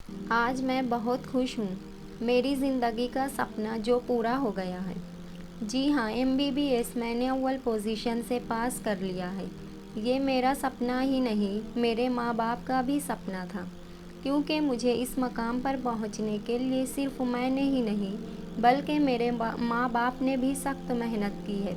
आज मैं बहुत खुश हूँ। मेरी ज़िंदगी का सपना जो पूरा हो गया है। जी हाँ, MBBS मैंने अव्वल पोजीशन से पास कर लिया है। ये मेरा सपना ही नहीं, मेरे माँ बाप का भी सपना था, क्योंकि मुझे इस मकाम पर पहुँचने के लिए सिर्फ मैंने ही नहीं, बल्कि मेरे माँ बाप ने भी सख्त मेहनत की है।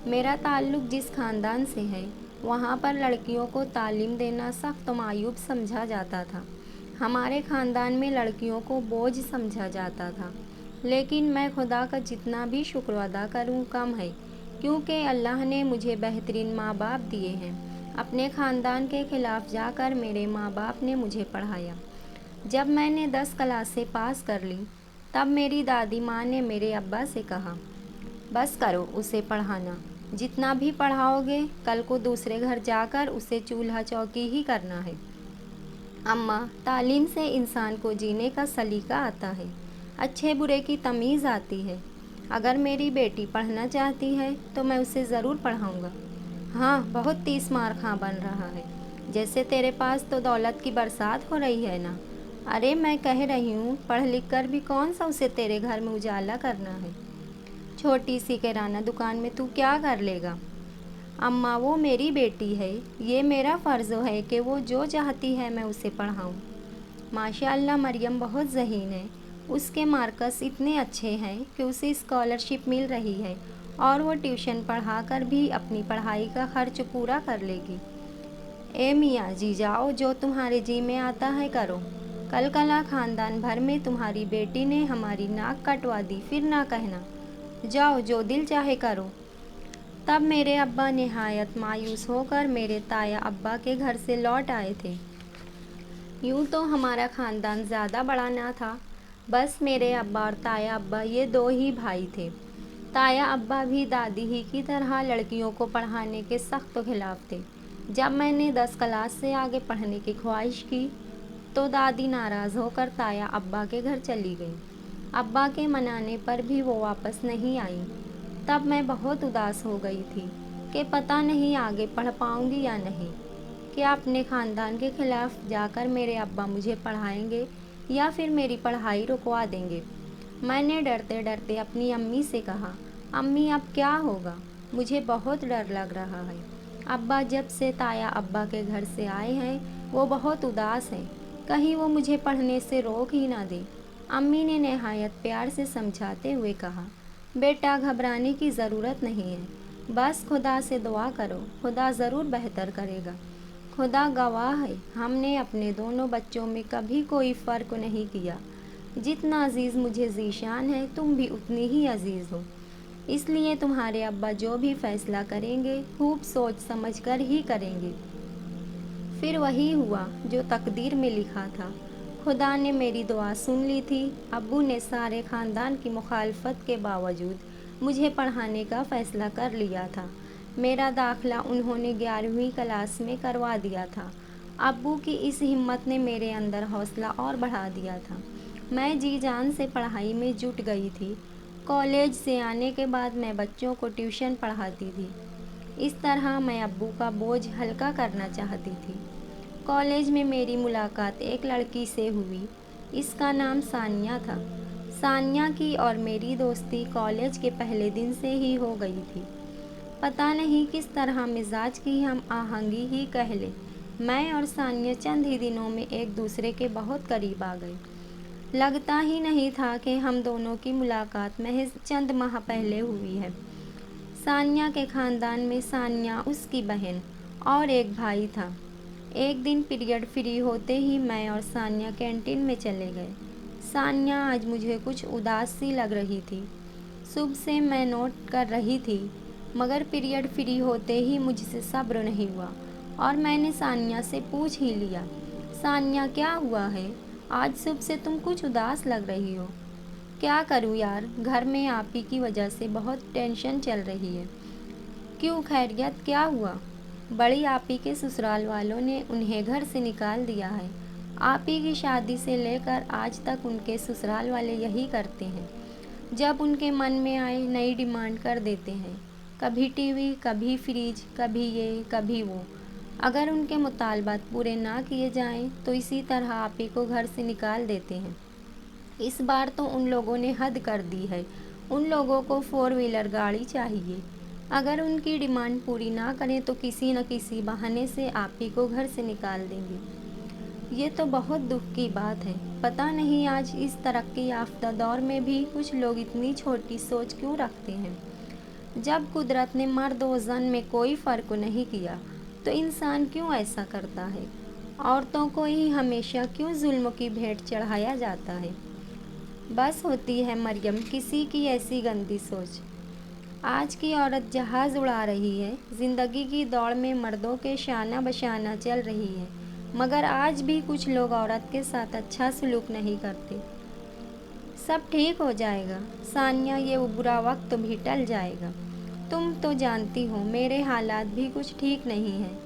मेरा ताल्लुक़ जिस ख़ानदान से है, वहाँ पर लड़कियों को तालीम देना सख्त मायूब समझा जाता था। हमारे ख़ानदान में लड़कियों को बोझ समझा जाता था, लेकिन मैं खुदा का जितना भी शुक्र अदा करूँ कम है, क्योंकि अल्लाह ने मुझे बेहतरीन माँ बाप दिए हैं। अपने ख़ानदान के ख़िलाफ़ जाकर मेरे माँ बाप ने मुझे पढ़ाया। जब मैंने 10 क्लासें पास कर ली, तब मेरी दादी माँ ने मेरे अब्बा से कहा, बस करो उसे पढ़ाना, जितना भी पढ़ाओगे कल को दूसरे घर जाकर उसे चूल्हा चौकी ही करना है। अम्मा, तालीम से इंसान को जीने का सलीका आता है, अच्छे बुरे की तमीज़ आती है। अगर मेरी बेटी पढ़ना चाहती है तो मैं उसे ज़रूर पढ़ाऊँगा। हाँ, बहुत तीस मार खां बन रहा है। जैसे तेरे पास तो दौलत की बरसात हो रही है ना। अरे मैं कह रही हूँ, पढ़ लिख कर भी कौन सा उसे तेरे घर में उजाला करना है। छोटी सी किराना दुकान में तू क्या कर लेगा। अम्मा, वो मेरी बेटी है, ये मेरा फ़र्ज़ है कि वो जो चाहती है मैं उसे पढ़ाऊँ। माशाअल्लाह मरियम बहुत ज़हीन है, उसके मार्क्स इतने अच्छे हैं कि उसे स्कॉलरशिप मिल रही है और वो ट्यूशन पढ़ाकर भी अपनी पढ़ाई का खर्च पूरा कर लेगी। ए मियाँ जी, जाओ, जो तुम्हारे जी में आता है करो। कल कला ख़ानदान भर में तुम्हारी बेटी ने हमारी नाक कटवा दी, फिर ना कहना। जाओ, जो दिल चाहे करो। तब मेरे अब्बा निहायत मायूस होकर मेरे ताया अब्बा के घर से लौट आए थे। यूँ तो हमारा ख़ानदान ज़्यादा बड़ा ना था, बस मेरे अब्बा और ताया अब्बा ये दो ही भाई थे। ताया अब्बा भी दादी ही की तरह लड़कियों को पढ़ाने के सख्त खिलाफ थे। जब मैंने 10 क्लास से आगे पढ़ने की ख्वाहिश की, तो दादी नाराज़ होकर ताया अब्बा के घर चली गई। अब्बा के मनाने पर भी वो वापस नहीं आई। तब मैं बहुत उदास हो गई थी कि पता नहीं आगे पढ़ पाऊँगी या नहीं। क्या अपने ख़ानदान के ख़िलाफ़ जाकर मेरे अब्बा मुझे पढ़ाएंगे या फिर मेरी पढ़ाई रुकवा देंगे। मैंने डरते डरते अपनी अम्मी से कहा, अम्मी अब क्या होगा, मुझे बहुत डर लग रहा है। अब्बा जब से ताया अब्बा के घर से आए हैं वो बहुत उदास हैं, कहीं वो मुझे पढ़ने से रोक ही ना दे। अम्मी ने नहायत प्यार से समझाते हुए कहा, बेटा घबराने की ज़रूरत नहीं है, बस खुदा से दुआ करो, खुदा ज़रूर बेहतर करेगा। खुदा गवाह है, हमने अपने दोनों बच्चों में कभी कोई फ़र्क नहीं किया। जितना अज़ीज़ मुझे ज़ीशान है, तुम भी उतनी ही अज़ीज़ हो। इसलिए तुम्हारे अब्बा जो भी फ़ैसला करेंगे खूब सोच समझ कर ही करेंगे। फिर वही हुआ जो तकदीर में लिखा था। खुदा ने मेरी दुआ सुन ली थी। अब्बू ने सारे ख़ानदान की मुखालफत के बावजूद मुझे पढ़ाने का फ़ैसला कर लिया था। मेरा दाखिला उन्होंने 11वीं क्लास में करवा दिया था। अब्बू की इस हिम्मत ने मेरे अंदर हौसला और बढ़ा दिया था। मैं जी जान से पढ़ाई में जुट गई थी। कॉलेज से आने के बाद मैं बच्चों को ट्यूशन पढ़ाती थी। इस तरह मैं अब्बू का बोझ हल्का करना चाहती थी। कॉलेज में मेरी मुलाकात एक लड़की से हुई। इसका नाम सानिया था। सानिया की और मेरी दोस्ती कॉलेज के पहले दिन से ही हो गई थी। पता नहीं किस तरह मिजाज की हम आहंगी ही कह लें। मैं और सानिया चंद ही दिनों में एक दूसरे के बहुत करीब आ गए। लगता ही नहीं था कि हम दोनों की मुलाकात महज चंद माह पहले हुई है। सानिया के ख़ानदान में सानिया, उसकी बहन और एक भाई था। एक दिन पीरियड फ्री होते ही मैं और सानिया कैंटीन में चले गए। सानिया आज मुझे कुछ उदास सी लग रही थी। सुबह से मैं नोट कर रही थी, मगर पीरियड फ्री होते ही मुझसे सब्र नहीं हुआ और मैंने सानिया से पूछ ही लिया, सानिया क्या हुआ है, आज सुबह से तुम कुछ उदास लग रही हो। क्या करूँ यार, घर में आप ही की वजह से बहुत टेंशन चल रही है। क्यों, खैरियत क्या हुआ। बड़ी आपी के ससुराल वालों ने उन्हें घर से निकाल दिया है। आपी की शादी से लेकर आज तक उनके ससुराल वाले यही करते हैं। जब उनके मन में आए नई डिमांड कर देते हैं, कभी टीवी, कभी फ्रिज, कभी ये कभी वो। अगर उनके मुतालबात पूरे ना किए जाएं तो इसी तरह आप ही को घर से निकाल देते हैं। इस बार तो उन लोगों ने हद कर दी है। उन लोगों को 4 व्हीलर गाड़ी चाहिए। अगर उनकी डिमांड पूरी ना करें तो किसी न किसी बहाने से आप ही को घर से निकाल देंगे। ये तो बहुत दुख की बात है। पता नहीं आज इस तरक्की याफ्ता दौर में भी कुछ लोग इतनी छोटी सोच क्यों रखते हैं। जब कुदरत ने मर्द और ज़न में कोई फ़र्क नहीं किया तो इंसान क्यों ऐसा करता है। औरतों को ही हमेशा क्यों जुल्म की भेंट चढ़ाया जाता है। बस होती है मरियम किसी की ऐसी गंदी सोच। आज की औरत जहाज़ उड़ा रही है, ज़िंदगी की दौड़ में मर्दों के शाना बशाना चल रही है, मगर आज भी कुछ लोग औरत के साथ अच्छा सलूक नहीं करते। सब ठीक हो जाएगा सानिया, ये बुरा वक्त भी टल जाएगा। तुम तो जानती हो मेरे हालात भी कुछ ठीक नहीं हैं।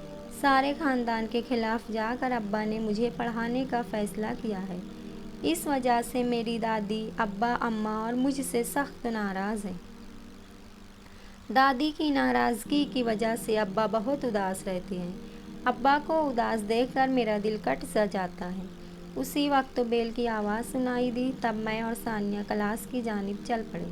सारे ख़ानदान के खिलाफ़ जाकर अब्बा ने मुझे पढ़ाने का फ़ैसला किया है। इस वजह से मेरी दादी, अब्बा, अम्मा और मुझसे सख्त नाराज़ हैं। दादी की नाराज़गी की वजह से अब्बा बहुत उदास रहते हैं। अब्बा को उदास देखकर मेरा दिल कट सा जाता है। उसी वक्त बेल की आवाज़ सुनाई दी। तब मैं और सानिया क्लास की जानिब चल पड़े।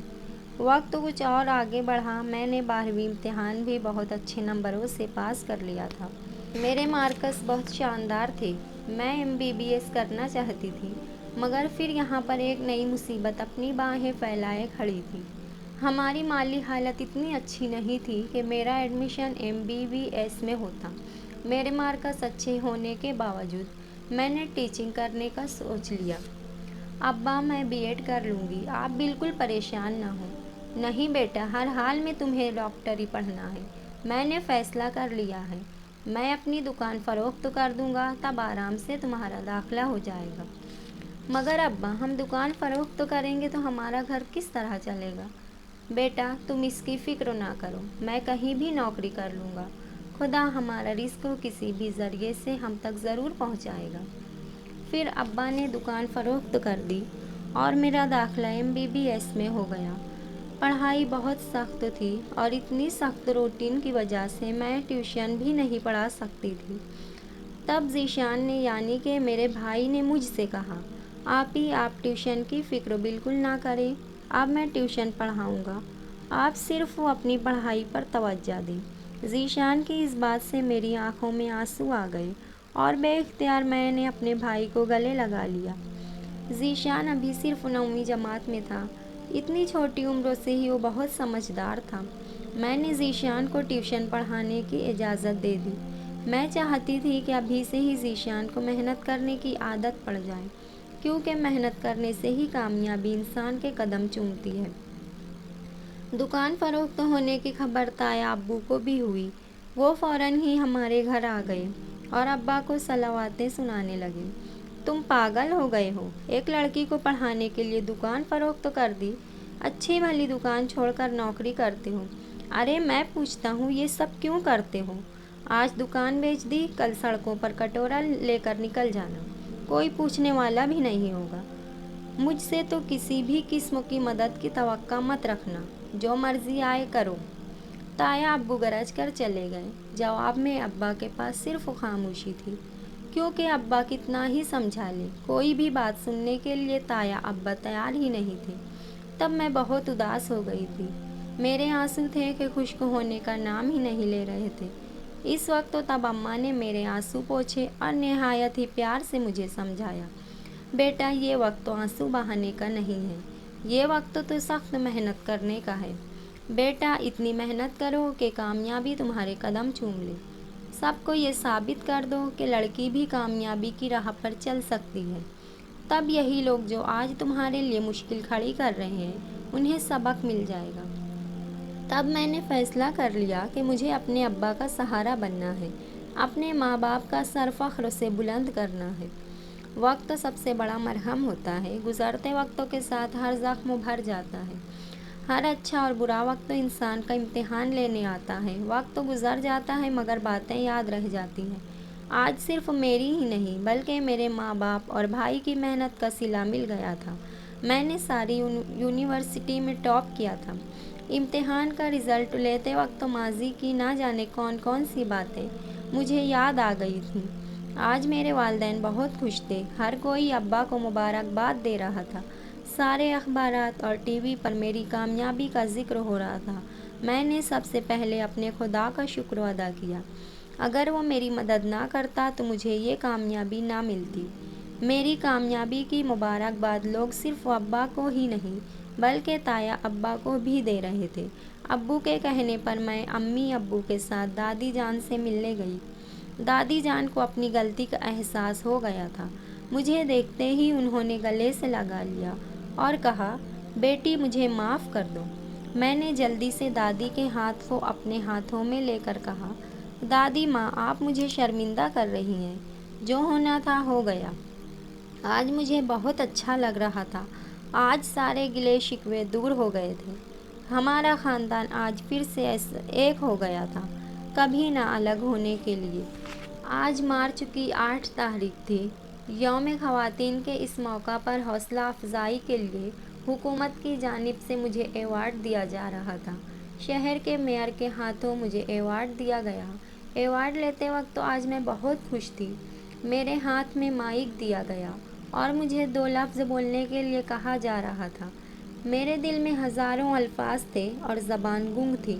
वक्त कुछ और आगे बढ़ा। मैंने 12वीं इम्तिहान भी बहुत अच्छे नंबरों से पास कर लिया था। मेरे मार्क्स बहुत शानदार थे। मैं MBBS करना चाहती थी, मगर फिर यहाँ पर एक नई मुसीबत अपनी बाहें फैलाए खड़ी थी। हमारी माली हालत इतनी अच्छी नहीं थी कि मेरा एडमिशन MBBS में होता। मेरे मार्क्स अच्छे होने के बावजूद मैंने टीचिंग करने का सोच लिया। अब्बा, मैं B.Ed कर लूँगी, आप बिल्कुल परेशान ना हो। नहीं बेटा, हर हाल में तुम्हें डॉक्टरी पढ़ना है। मैंने फ़ैसला कर लिया है। मैं अपनी दुकान फ़रोख्त कर दूँगा, तब आराम से तुम्हारा दाखिला हो जाएगा। मगर अब्बा, हम दुकान फ़रोख्त करेंगे तो हमारा घर किस तरह चलेगा। बेटा, तुम इसकी फ़िक्र ना करो, मैं कहीं भी नौकरी कर लूँगा। खुदा हमारा रिस्क किसी भी ज़रिए से हम तक ज़रूर पहुँचाएगा। फिर अब्बा ने दुकान फ़रोख्त कर दी और मेरा दाखिला MBBS में हो गया। पढ़ाई बहुत सख्त थी और इतनी सख्त रूटीन की वजह से मैं ट्यूशन भी नहीं पढ़ा सकती थी। तब ज़ीशान ने, यानी कि मेरे भाई ने मुझसे कहा, आप ट्यूशन की फ़िक्र बिल्कुल ना करें, अब मैं ट्यूशन पढ़ाऊँगा, आप सिर्फ़ अपनी पढ़ाई पर तवज्जो दें। ज़ीशान की इस बात से मेरी आँखों में आंसू आ गए और बेइख्तियार मैंने अपने भाई को गले लगा लिया। ज़ीशान अभी सिर्फ 9वीं जमात में था। इतनी छोटी उम्र से ही वो बहुत समझदार था। मैंने ज़ीशान को ट्यूशन पढ़ाने की इजाज़त दे दी। मैं चाहती थी कि अभी से ही ज़ीशान को मेहनत करने की आदत पड़ जाए, क्योंकि मेहनत करने से ही कामयाबी इंसान के कदम चूमती है। दुकान फ़रोख्त होने की खबर ताया अब्बू को भी हुई। वो फ़ौरन ही हमारे घर आ गए और अब्बा को सलावातें सुनाने लगे। तुम पागल हो गए हो, एक लड़की को पढ़ाने के लिए दुकान फ़रोख्त कर दी। अच्छी भली दुकान छोड़कर नौकरी करते हो। अरे मैं पूछता हूँ, ये सब क्यों करते हो। आज दुकान बेच दी, कल सड़कों पर कटोरा लेकर निकल जाना, कोई पूछने वाला भी नहीं होगा। मुझसे तो किसी भी किस्म की मदद की तवक्का मत रखना, जो मर्ज़ी आए करो। ताया अब्बू गरज कर चले गए। जवाब में अब्बा के पास सिर्फ खामोशी थी, क्योंकि अब्बा कितना ही समझा ले, कोई भी बात सुनने के लिए ताया अब्बा तैयार ही नहीं थे। तब मैं बहुत उदास हो गई थी। मेरे आंसू थे कि खुश्क होने का नाम ही नहीं ले रहे थे। इस वक्त तो तब अम्मा ने मेरे आंसू पोंछे और निहायत ही प्यार से मुझे समझाया, बेटा ये वक्त तो आंसू बहाने का नहीं है, ये वक्त तो सख्त मेहनत करने का है। बेटा इतनी मेहनत करो कि कामयाबी तुम्हारे कदम चूम ले। सबको ये साबित कर दो कि लड़की भी कामयाबी की राह पर चल सकती है। तब यही लोग जो आज तुम्हारे लिए मुश्किल खड़ी कर रहे हैं, उन्हें सबक मिल जाएगा। तब मैंने फ़ैसला कर लिया कि मुझे अपने अब्बा का सहारा बनना है, अपने माँ बाप का सर फ़ख्र से बुलंद करना है। वक्त सबसे बड़ा मरहम होता है। गुज़रते वक्तों के साथ हर ज़ख्म भर जाता है। हर अच्छा और बुरा वक्त तो इंसान का इम्तिहान लेने आता है। वक्त तो गुज़र जाता है मगर बातें याद रह जाती हैं। आज सिर्फ मेरी ही नहीं बल्कि मेरे माँ बाप और भाई की मेहनत का सिला मिल गया था। मैंने सारी यूनिवर्सिटी में टॉप किया था। इम्तिहान का रिज़ल्ट लेते वक्त तो माजी की ना जाने कौन कौन सी बातें مجھے یاد آ گئی تھی۔ آج میرے والدین بہت خوش تھے، ہر کوئی ابا کو مبارکباد دے رہا تھا، سارے اخبارات اور ٹی وی پر میری کامیابی کا ذکر ہو رہا تھا۔ میں نے سب سے پہلے اپنے خدا کا شکر ادا کیا۔ اگر وہ میری مدد نہ کرتا تو مجھے یہ کامیابی نہ ملتی۔ میری کامیابی کی مبارکباد لوگ صرف ابا کو ہی نہیں بلکہ تایا ابا کو بھی دے رہے تھے۔ ابو کے کہنے پر میں امی ابو کے ساتھ دادی جان سے ملنے گئی۔ دادی جان کو اپنی غلطی کا احساس ہو گیا تھا۔ مجھے دیکھتے ہی انہوں نے گلے سے لگا لیا اور کہا، بیٹی مجھے معاف کر دو۔ میں نے جلدی سے دادی کے ہاتھ کو اپنے ہاتھوں میں لے کر کہا، دادی ماں آپ مجھے شرمندہ کر رہی ہیں، جو ہونا تھا ہو گیا۔ آج مجھے بہت اچھا لگ رہا تھا۔ آج سارے گلے شکوے دور ہو گئے تھے۔ ہمارا خاندان آج پھر سے ایک ہو گیا تھا، کبھی نہ الگ ہونے کے لیے۔ آج مارچ کی 8 تاریخ تھی۔ یوم خواتین کے اس موقع پر حوصلہ افزائی کے لیے حکومت کی جانب سے مجھے ایوارڈ دیا جا رہا تھا۔ شہر کے میئر کے ہاتھوں مجھے ایوارڈ دیا گیا۔ ایوارڈ لیتے وقت تو آج میں بہت خوش تھی۔ میرے ہاتھ میں مائک دیا گیا اور مجھے 2 لفظ بولنے کے لیے کہا جا رہا تھا۔ میرے دل میں ہزاروں الفاظ تھے اور زبان گونگ تھی۔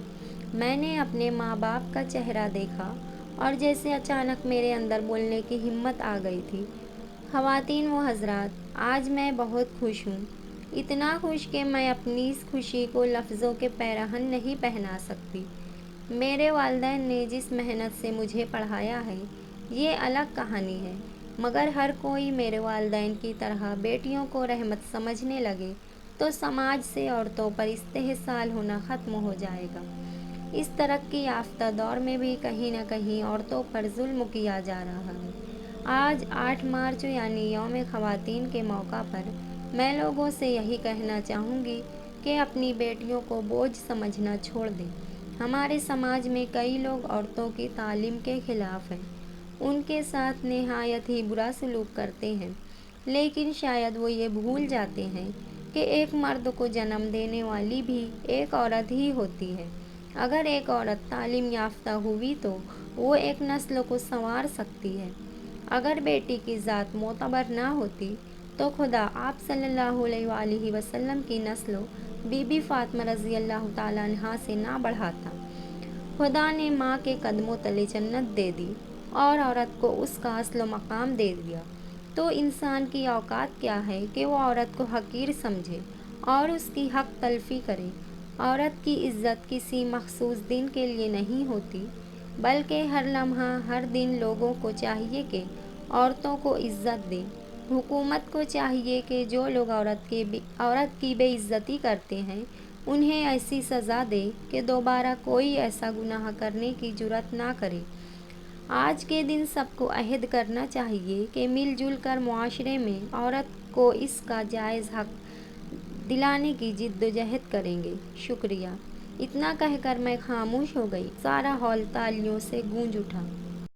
میں نے اپنے ماں باپ کا چہرہ دیکھا اور جیسے اچانک میرے اندر بولنے کی ہمت آ گئی تھی۔ خواتین و حضرات، آج میں بہت خوش ہوں، اتنا خوش کہ میں اپنی اس خوشی کو لفظوں کے پیرہن نہیں پہنا سکتی۔ میرے والدین نے جس محنت سے مجھے پڑھایا ہے، یہ الگ کہانی ہے، مگر ہر کوئی میرے والدین کی طرح بیٹیوں کو رحمت سمجھنے لگے تو سماج سے عورتوں پر استحصال ہونا ختم ہو جائے گا۔ اس ترقی یافتہ دور میں بھی کہیں نہ کہیں عورتوں پر ظلم کیا جا رہا ہے۔ آج 8 مارچ یعنی یوم خواتین کے موقع پر میں لوگوں سے یہی کہنا چاہوں گی کہ اپنی بیٹیوں کو بوجھ سمجھنا چھوڑ دیں۔ ہمارے سماج میں کئی لوگ عورتوں کی تعلیم کے خلاف ہیں، ان کے ساتھ نہایت ہی برا سلوک کرتے ہیں، لیکن شاید وہ یہ بھول جاتے ہیں کہ ایک مرد کو جنم دینے والی بھی ایک عورت ہی ہوتی ہے۔ اگر ایک عورت تعلیم یافتہ ہوئی تو وہ ایک نسل کو سنوار سکتی ہے۔ اگر بیٹی کی ذات معتبر نہ ہوتی تو خدا آپ صلی اللہ علیہ وآلہ وسلم کی نسل بی بی فاطمہ رضی اللہ تعالیٰ عنہا سے نہ بڑھاتا۔ خدا نے ماں کے قدموں تلے جنت دے دی اور عورت کو اس کا اصل و مقام دے دیا، تو انسان کی اوقات کیا ہے کہ وہ عورت کو حقیر سمجھے اور اس کی حق تلفی کرے۔ عورت کی عزت کسی مخصوص دن کے لیے نہیں ہوتی، بلکہ ہر لمحہ ہر دن لوگوں کو چاہیے کہ عورتوں کو عزت دیں۔ حکومت کو چاہیے کہ جو لوگ عورت کی بے عزتی کرتے ہیں انہیں ایسی سزا دے کہ دوبارہ کوئی ایسا گناہ کرنے کی جرات نہ کرے۔ آج کے دن سب کو عہد کرنا چاہیے کہ مل جل کر معاشرے میں عورت کو اس کا جائز حق دلانے کی جدوجہد کریں گے۔ شکریہ۔ اتنا کہہ کر میں خاموش ہو گئی۔ سارا ہال تالیوں سے گونج اٹھا۔